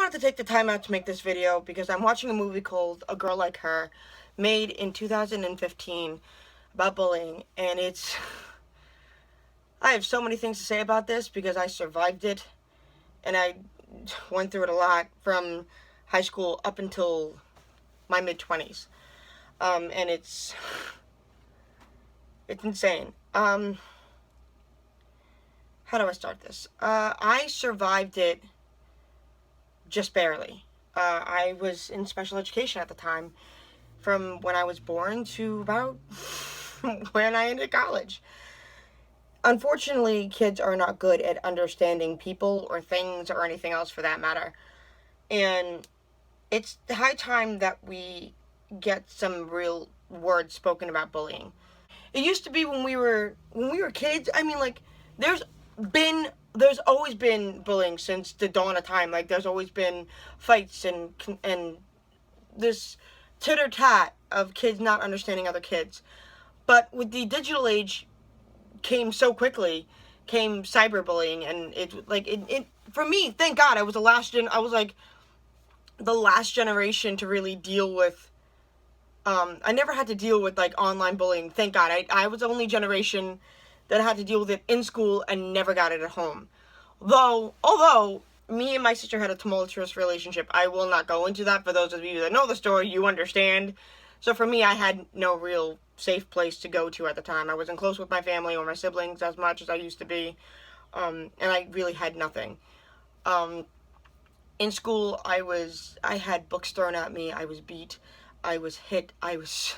wanted to take the time out to make this video because I'm watching a movie called A Girl Like Her, made in 2015, about bullying, and I have so many things to say about this because I survived it, and I went through it a lot from high school up until my mid-20s, and it's insane. How do I start this? I survived it just barely. I was in special education at the time, from when I was born to about when I ended college. Unfortunately, kids are not good at understanding people or things or anything else for that matter. And it's high time that we get some real words spoken about bullying. It used to be when we were kids. I mean, like, there's always been bullying since the dawn of time. Like, there's always been fights and this titter-tat of kids not understanding other kids. But with the digital age came so quickly, came cyberbullying, and it for me, thank God, I was the last generation to really deal with. I never had to deal with like online bullying. Thank God. I was the only generation that had to deal with it in school and never got it at home. Although me and my sister had a tumultuous relationship, I will not go into that. For those of you that know the story, you understand. So for me, I had no real safe place to go to at the time. I wasn't close with my family or my siblings as much as I used to be, and I really had nothing. In school, I had books thrown at me. I was beat. I was hit. I was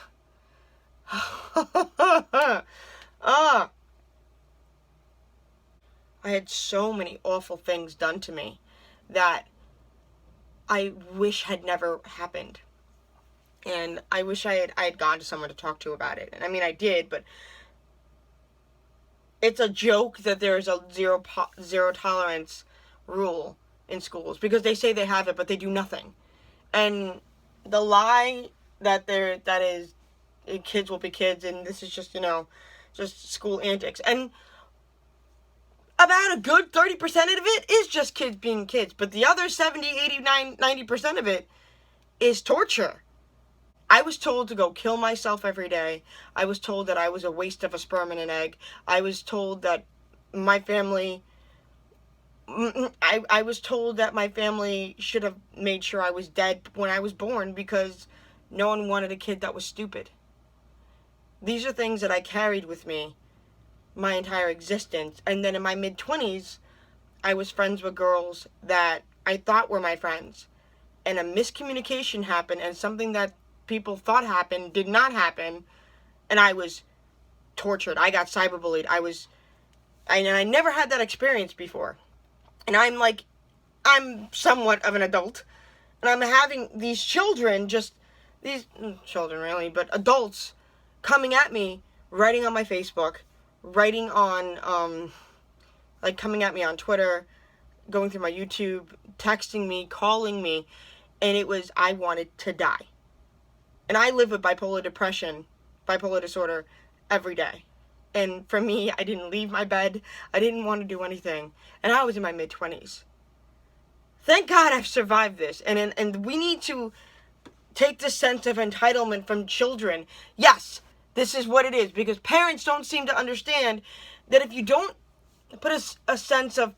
I had so many awful things done to me that I wish had never happened. And I wish I had gone to someone to talk to about it. And I mean, I did, but it's a joke that there's a zero tolerance rule in schools, because they say they have it, but they do nothing. And the lie that is kids will be kids, and this is just, just school antics. And about a good 30% of it is just kids being kids, but the other 70, 89, 90% of it is torture. I was told to go kill myself every day. I was told that I was a waste of a sperm and an egg. I was told that my family should have made sure I was dead when I was born because no one wanted a kid that was stupid. These are things that I carried with me my entire existence. And then in my mid-20s, I was friends with girls that I thought were my friends. And a miscommunication happened, and something that people thought happened did not happen, and I was tortured. I got cyberbullied. And I never had that experience before. And I'm somewhat of an adult, and I'm having these children, but adults coming at me, writing on my Facebook, writing on, coming at me on Twitter, going through my YouTube, texting me, calling me, and I wanted to die. And I live with bipolar disorder every day. And for me, I didn't leave my bed. I didn't want to do anything. And I was in my mid-20s. Thank God I've survived this. And we need to take this sense of entitlement from children. Yes, this is what it is. Because parents don't seem to understand that if you don't put a sense of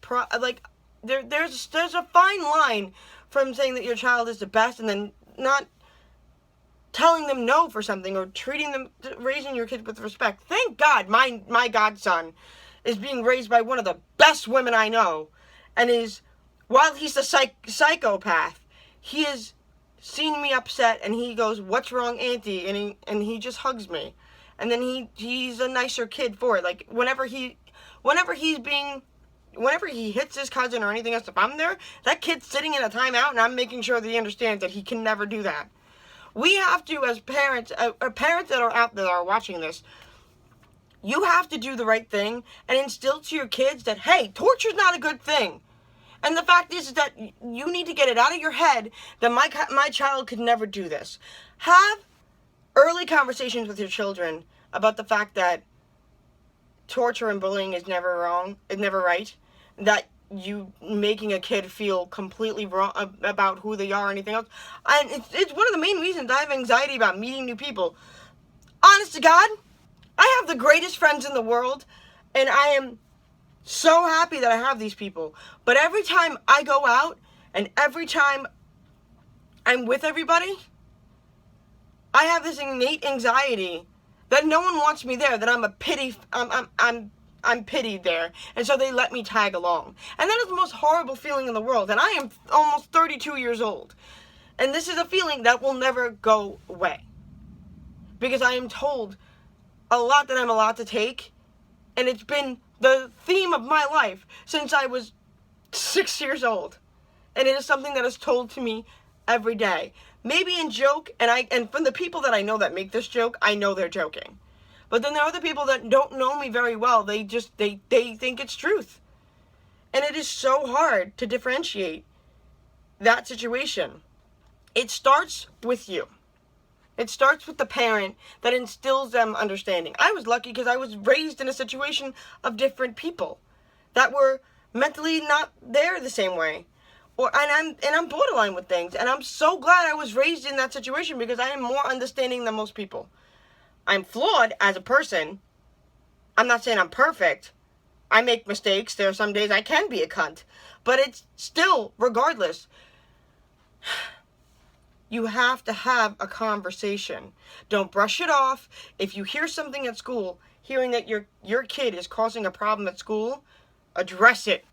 there's a fine line from saying that your child is the best and then not telling them no for something, or raising your kids with respect. Thank God my godson is being raised by one of the best women I know, and while he's a psychopath, he has seen me upset and he goes, "What's wrong, Auntie?" and he just hugs me, and then he's a nicer kid for it. Like whenever he hits his cousin or anything else, if I'm there, that kid's sitting in a timeout, and I'm making sure that he understands that he can never do that. We have to, as parents, parents that are out there that are watching this, you have to do the right thing and instill to your kids that, hey, torture's not a good thing. And the fact is that you need to get it out of your head that my child could never do this. Have early conversations with your children about the fact that torture and bullying is never wrong, it's never right. That you making a kid feel completely wrong about who they are or anything else. And it's one of the main reasons I have anxiety about meeting new people. Honest to God, I have the greatest friends in the world, and I am so happy that I have these people. But every time I go out and every time I'm with everybody, I have this innate anxiety that no one wants me there, that I'm pitied there, and so they let me tag along. And that is the most horrible feeling in the world, and I am almost 32 years old. And this is a feeling that will never go away. Because I am told a lot that I'm allowed to take, and it's been the theme of my life since I was 6 years old. And it is something that is told to me every day. Maybe in joke, and from the people that I know that make this joke, I know they're joking. But then there are other people that don't know me very well. They think it's truth. And it is so hard to differentiate that situation. It starts with you. It starts with the parent that instills them understanding. I was lucky because I was raised in a situation of different people that were mentally not there the same way. And I'm borderline with things, and I'm so glad I was raised in that situation because I am more understanding than most people. I'm flawed as a person. I'm not saying I'm perfect. I make mistakes. There are some days I can be a cunt. But it's still, regardless, you have to have a conversation. Don't brush it off. If you hear something at school, hearing that your kid is causing a problem at school, address it.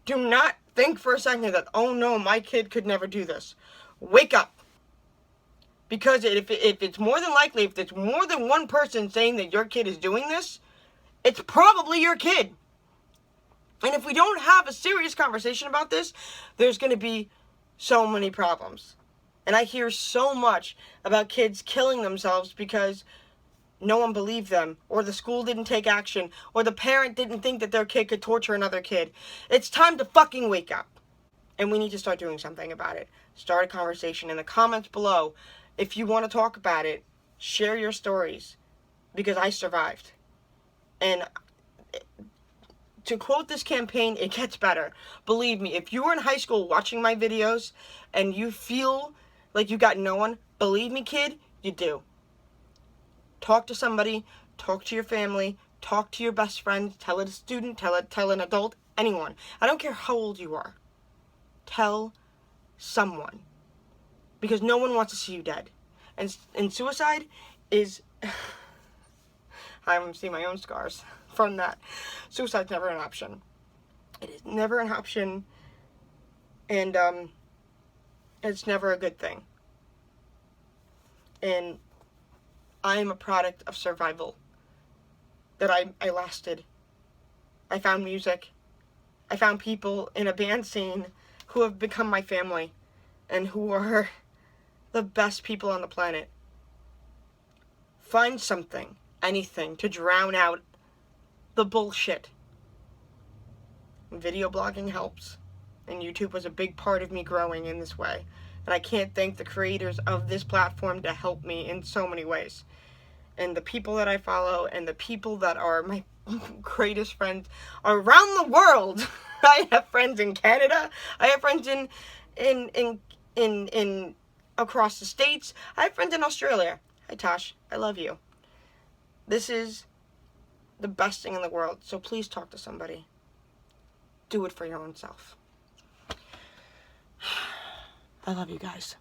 Do not think for a second that, oh no, my kid could never do this. Wake up. Because if it's more than likely, if it's more than one person saying that your kid is doing this, it's probably your kid. And if we don't have a serious conversation about this, there's going to be so many problems. And I hear so much about kids killing themselves because no one believed them, or the school didn't take action, or the parent didn't think that their kid could torture another kid. It's time to fucking wake up. And we need to start doing something about it. Start a conversation in the comments below. If you want to talk about it, share your stories, because I survived. And to quote this campaign, it gets better. Believe me, if you were in high school watching my videos and you feel like you got no one, believe me, kid, you do. Talk to somebody, talk to your family, talk to your best friend, tell a student, tell an adult, anyone. I don't care how old you are. Tell someone. Because no one wants to see you dead. And suicide is... I'm seeing my own scars from that. Suicide's never an option. It is never an option. And it's never a good thing. And I am a product of survival. That I lasted. I found music. I found people in a band scene who have become my family. And who are the best people on the planet. Find something, anything, to drown out the bullshit. Video blogging helps. And YouTube was a big part of me growing in this way. And I can't thank the creators of this platform to help me in so many ways. And the people that I follow and the people that are my greatest friends around the world. I have friends in Canada. I have friends in across the states. I have friends in Australia. Hi Tosh, I love you. This is the best thing in the world. So please talk to somebody. Do it for your own self. I love you guys.